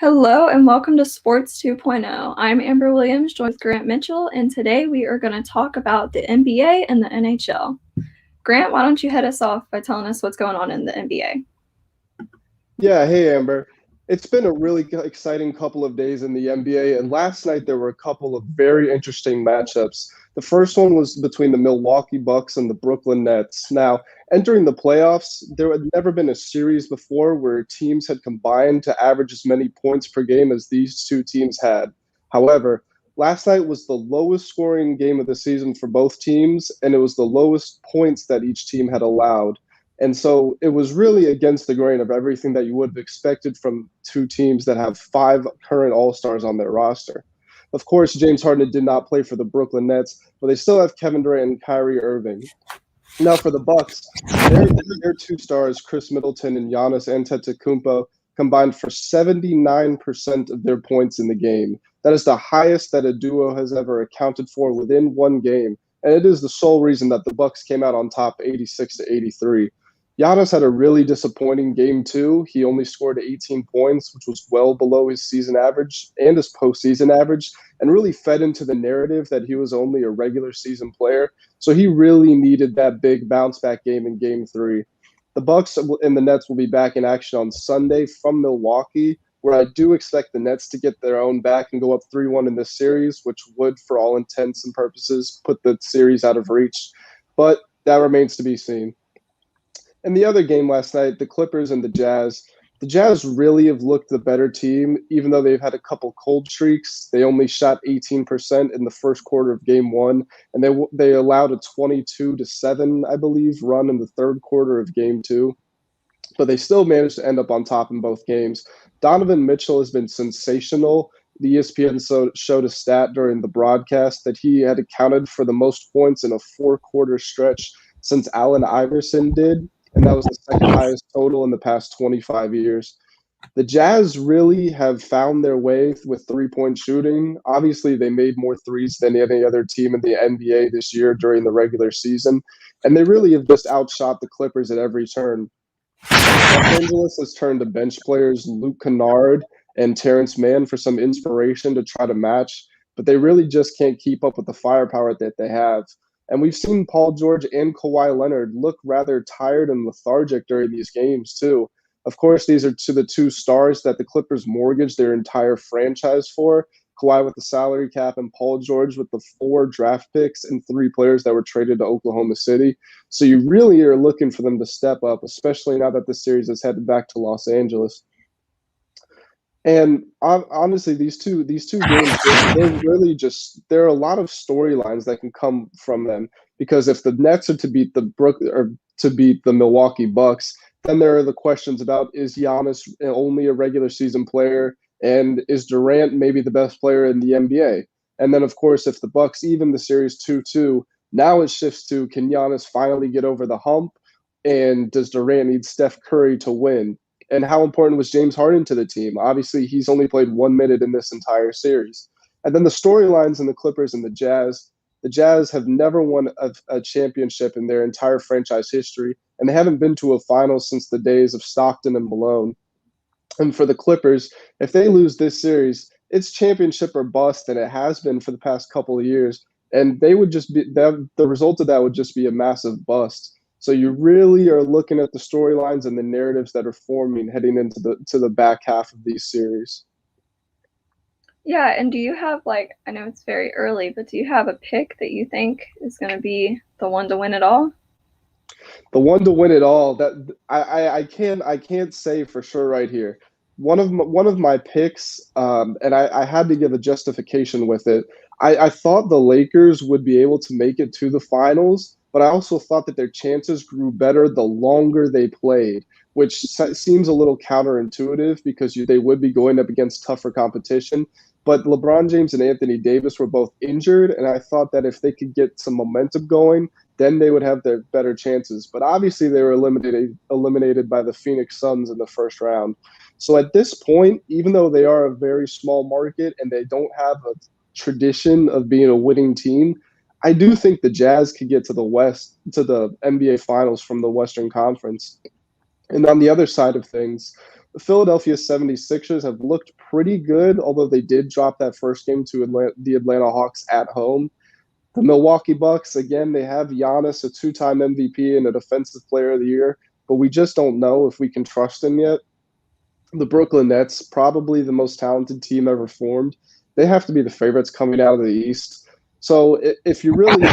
Hello and welcome to Sports 2.0. I'm Amber Williams, joined with Grant Mitchell, and today we are going to talk about the NBA and the NHL. Grant, why don't you head us off by telling us what's going on in the NBA? Yeah, hey Amber. It's been a really exciting couple of days in the NBA, and last night there were a couple of very interesting matchups. The first one was between the Milwaukee Bucks and the Brooklyn Nets. Now, entering the playoffs, there had never been a series before where teams had combined to average as many points per game as these two teams had. However, last night was the lowest scoring game of the season for both teams, and it was the lowest points that each team had allowed. And so it was really against the grain of everything that you would have expected from two teams that have five current All-Stars on their roster. Of course, James Harden did not play for the Brooklyn Nets, but they still have Kevin Durant and Kyrie Irving. Now for the Bucks, their two stars, Chris Middleton and Giannis Antetokounmpo, combined for 79% of their points in the game. That is the highest that a duo has ever accounted for within one game, and it is the sole reason that the Bucks came out on top 86-83. Giannis had a really disappointing game too. He only scored 18 points, which was well below his season average and his postseason average, and really fed into the narrative that he was only a regular season player. So he really needed that big bounce back game in Game 3. The Bucks and the Nets will be back in action on Sunday from Milwaukee, where I do expect the Nets to get their own back and go up 3-1 in this series, which would, for all intents and purposes, put the series out of reach. But that remains to be seen. And the other game last night, the Clippers and the Jazz. The Jazz really have looked the better team, even though they've had a couple cold streaks. They only shot 18% in the first quarter of Game 1, and they allowed a 22-7, I believe, run in the third quarter of Game 2. But they still managed to end up on top in both games. Donovan Mitchell has been sensational. The ESPN showed a stat during the broadcast that he had accounted for the most points in a four-quarter stretch since Allen Iverson did, and that was the second highest total in the past 25 years. The Jazz really have found their way with three-point shooting. Obviously, they made more threes than any other team in the NBA this year during the regular season, and they really have just outshot the Clippers at every turn. Los Angeles has turned to bench players Luke Kennard and Terrence Mann for some inspiration to try to match, but they really just can't keep up with the firepower that they have. And we've seen Paul George and Kawhi Leonard look rather tired and lethargic during these games, too. Of course, these are the two stars that the Clippers mortgaged their entire franchise for. Kawhi with the salary cap and Paul George with the 4 draft picks and 3 players that were traded to Oklahoma City. So you really are looking for them to step up, especially now that the series is headed back to Los Angeles. And honestly, these two games, they're really just there are a lot of storylines that can come from them, because if the Nets are to beat the Milwaukee Bucks, then there are the questions about, is Giannis only a regular season player, and is Durant maybe the best player in the NBA? And then of course, if the Bucks even the series 2-2, now it shifts to, can Giannis finally get over the hump, and does Durant need Steph Curry to win? And how important was James Harden to the team? Obviously, he's only played 1 minute in this entire series. And then the storylines in the Clippers and the Jazz. The Jazz have never won a championship in their entire franchise history, and they haven't been to a final since the days of Stockton and Malone. And for the Clippers, if they lose this series, it's championship or bust, and it has been for the past couple of years. And they would just be the result of that would just be a massive bust. So you really are looking at the storylines and the narratives that are forming heading into the back half of these series. Yeah, and do you have, I know it's very early, but do you have a pick that you think is going to be the one to win it all? The one to win it all, that I can't say for sure right here. One of my picks, and I had to give a justification with it. I thought the Lakers would be able to make it to the finals, but I also thought that their chances grew better the longer they played, which seems a little counterintuitive because they would be going up against tougher competition. But LeBron James and Anthony Davis were both injured, and I thought that if they could get some momentum going, then they would have their better chances. But obviously, they were eliminated by the Phoenix Suns in the first round. So at this point, even though they are a very small market and they don't have a tradition of being a winning team, I do think the Jazz could get to the NBA Finals from the Western Conference. And on the other side of things, The Philadelphia 76ers have looked pretty good, although they did drop that first game to the Atlanta Hawks at home. The Milwaukee Bucks, again, they have Giannis, a two-time MVP and a Defensive Player of the Year, but we just don't know if we can trust him yet. The Brooklyn Nets, probably the most talented team ever formed. They have to be the favorites coming out of the East. So if you really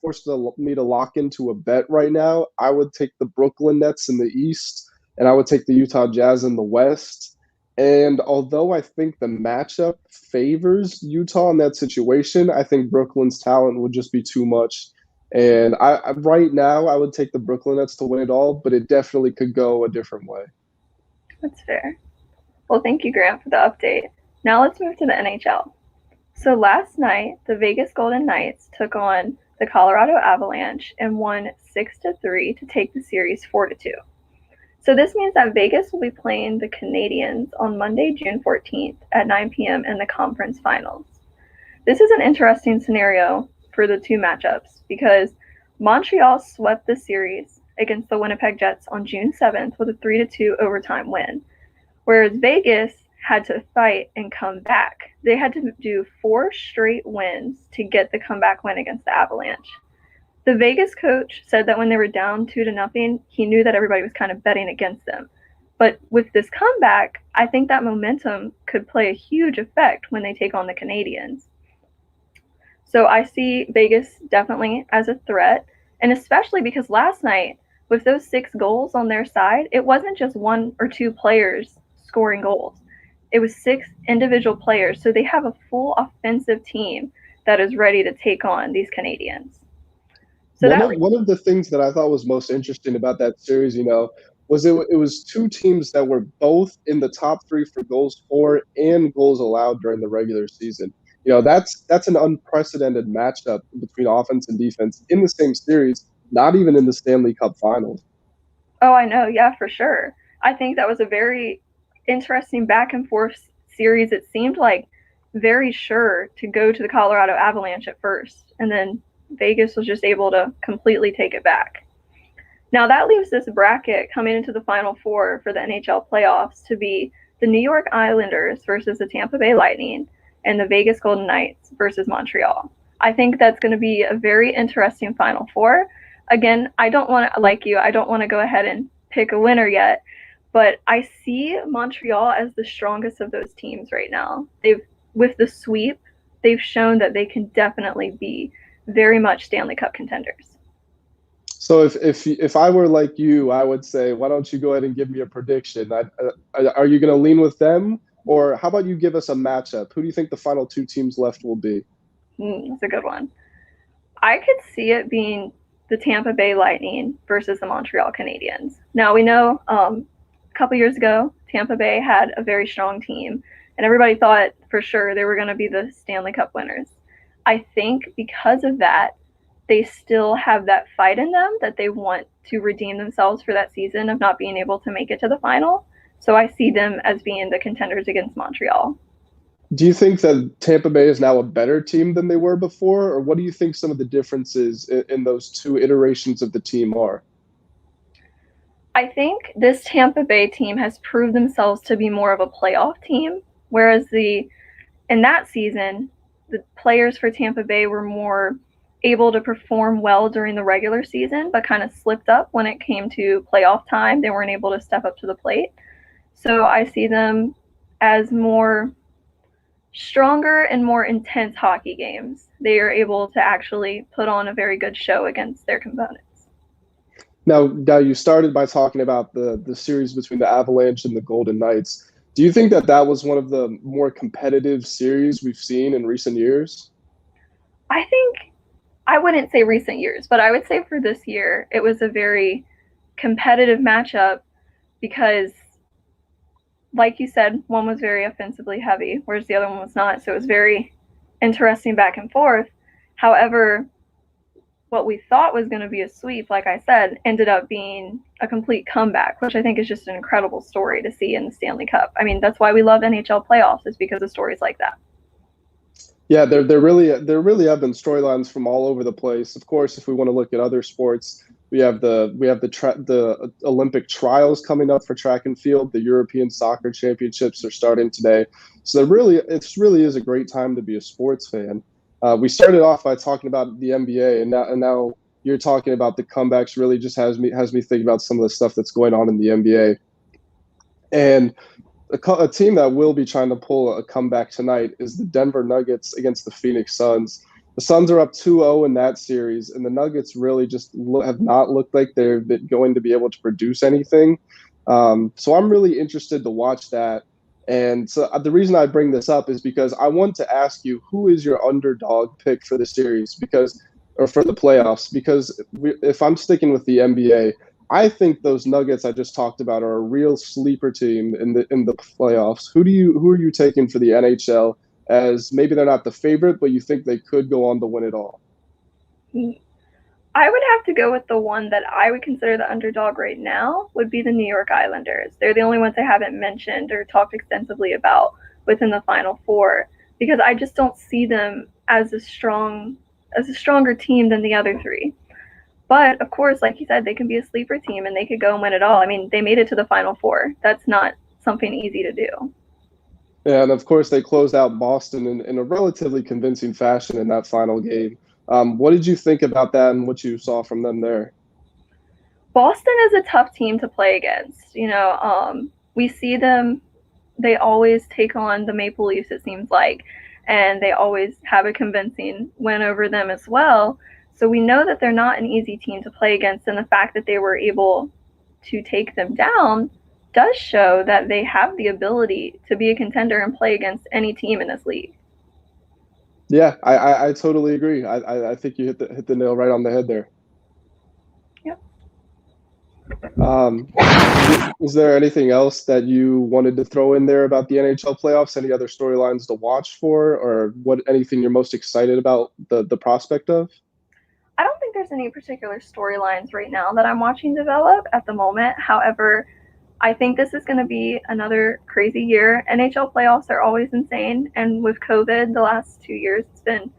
forced me to lock into a bet right now, I would take the Brooklyn Nets in the East, and I would take the Utah Jazz in the West. And although I think the matchup favors Utah in that situation, I think Brooklyn's talent would just be too much. And right now, I would take the Brooklyn Nets to win it all, but it definitely could go a different way. That's fair. Well, thank you, Grant, for the update. Now let's move to the NHL. So last night, the Vegas Golden Knights took on the Colorado Avalanche and won 6-3 to take the series 4-2. So this means that Vegas will be playing the Canadiens on Monday, June 14th at 9 p.m. in the conference finals. This is an interesting scenario for the two matchups because Montreal swept the series against the Winnipeg Jets on June 7th with a 3-2 overtime win, whereas Vegas had to fight and come back. They had to do 4 straight wins to get the comeback win against the Avalanche. The Vegas coach said that when they were down 2-0, he knew that everybody was kind of betting against them. But with this comeback, I think that momentum could play a huge effect when they take on the Canadiens. So I see Vegas definitely as a threat, and especially because last night, with those 6 goals on their side, it wasn't just 1 or 2 players scoring goals. It was 6 individual players, so they have a full offensive team that is ready to take on these Canadiens. So one of the things that I thought was most interesting about that series, was it was 2 teams that were both in the top 3 for goals for and goals allowed during the regular season. That's an unprecedented matchup between offense and defense in the same series, not even in the Stanley Cup Finals. Oh, I know. Yeah, for sure. I think that was a very interesting back and forth series. It seemed like very sure to go to the Colorado Avalanche at first, and then Vegas was just able to completely take it back. Now that leaves this bracket coming into the Final Four for the NHL playoffs to be the New York Islanders versus the Tampa Bay Lightning and the Vegas Golden Knights versus Montreal. I think that's going to be a very interesting Final Four. Again, I don't want to go ahead and pick a winner yet, but I see Montreal as the strongest of those teams right now. With the sweep, they've shown that they can definitely be very much Stanley Cup contenders. So if I were like you, I would say, why don't you go ahead and give me a prediction? Are you going to lean with them, or how about you give us a matchup? Who do you think the final 2 teams left will be? That's a good one. I could see it being the Tampa Bay Lightning versus the Montreal Canadiens. Now, we know a couple years ago, Tampa Bay had a very strong team, and everybody thought for sure they were going to be the Stanley Cup winners. I think because of that, they still have that fight in them that they want to redeem themselves for that season of not being able to make it to the final. So I see them as being the contenders against Montreal. Do you think that Tampa Bay is now a better team than they were before, or what do you think some of the differences in those 2 iterations of the team are? I think this Tampa Bay team has proved themselves to be more of a playoff team, whereas in that season, the players for Tampa Bay were more able to perform well during the regular season, but kind of slipped up when it came to playoff time. They weren't able to step up to the plate. So I see them as more stronger and more intense hockey games. They are able to actually put on a very good show against their opponents. Now you started by talking about the series between the Avalanche and the Golden Knights. Do you think that was one of the more competitive series we've seen in recent years? I wouldn't say recent years, but I would say for this year, it was a very competitive matchup because, like you said, one was very offensively heavy, whereas the other one was not. So it was very interesting back and forth. However, what we thought was going to be a sweep, like I said, ended up being a complete comeback, which I think is just an incredible story to see in the Stanley Cup. I mean, that's why we love NHL playoffs, is because of stories like that. Yeah, there really have been storylines from all over the place. Of course, if we want to look at other sports, We have the Olympic trials coming up for track and field. The European Soccer Championships are starting today. So it really is a great time to be a sports fan. We started off by talking about the NBA, and now you're talking about the comebacks. Really, just has me thinking about some of the stuff that's going on in the NBA. And a team that will be trying to pull a comeback tonight is the Denver Nuggets against the Phoenix Suns. The Suns are up 2-0 in that series, and the Nuggets really just have not looked like they're going to be able to produce anything. So I'm really interested to watch that. And so the reason I bring this up is because I want to ask you, who is your underdog pick for the series? Or for the playoffs? Because if I'm sticking with the NBA, I think those Nuggets I just talked about are a real sleeper team in the playoffs. Who are you taking for the NHL, as maybe they're not the favorite, but you think they could go on to win it all? I would have to go with the one that I would consider the underdog right now would be the New York Islanders. They're the only ones I haven't mentioned or talked extensively about within the Final Four, because I just don't see them as a stronger team than the other three. But of course, like you said, they can be a sleeper team and they could go and win it all. I mean, they made it to the Final Four. That's not something easy to do. Yeah, and of course they closed out Boston in a relatively convincing fashion in that final game. What did you think about that and what you saw from them there? Boston is a tough team to play against. We see them, they always take on the Maple Leafs, it seems like, and they always have a convincing win over them as well. So we know that they're not an easy team to play against, and the fact that they were able to take them down does show that they have the ability to be a contender and play against any team in this league. Yeah, I totally agree. I think you hit the nail right on the head there. Yep. Is there anything else that you wanted to throw in there about the NHL playoffs? Any other storylines to watch for, or anything you're most excited about the prospect of? I don't think there's any particular storylines right now that I'm watching develop at the moment. However, I think this is going to be another crazy year. NHL playoffs are always insane, and with COVID the last 2 years, it's been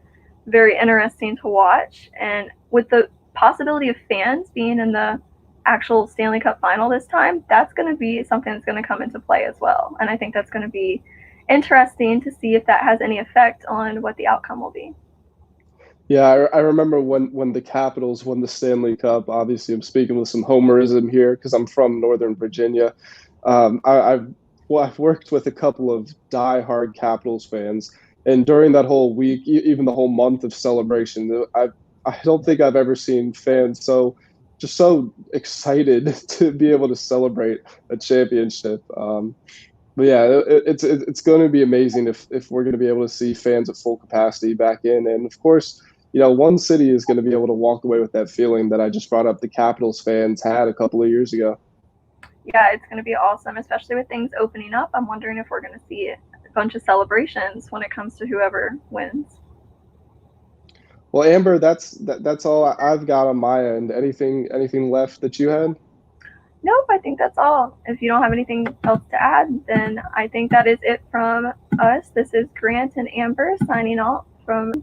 very interesting to watch. And with the possibility of fans being in the actual Stanley Cup final this time, that's going to be something that's going to come into play as well. And I think that's going to be interesting to see if that has any effect on what the outcome will be. Yeah, I remember when the Capitals won the Stanley Cup. Obviously, I'm speaking with some homerism here because I'm from Northern Virginia. I've worked with a couple of diehard Capitals fans, and during that whole week, even the whole month of celebration, I don't think I've ever seen fans so excited to be able to celebrate a championship. But yeah, it's going to be amazing if we're going to be able to see fans at full capacity back in, and of course, one city is going to be able to walk away with that feeling that I just brought up the Capitals fans had a couple of years ago. Yeah, it's going to be awesome, especially with things opening up. I'm wondering if we're going to see a bunch of celebrations when it comes to whoever wins. Well, Amber, that's all I've got on my end. Anything left that you had? Nope, I think that's all. If you don't have anything else to add, then I think that is it from us. This is Grant and Amber signing off from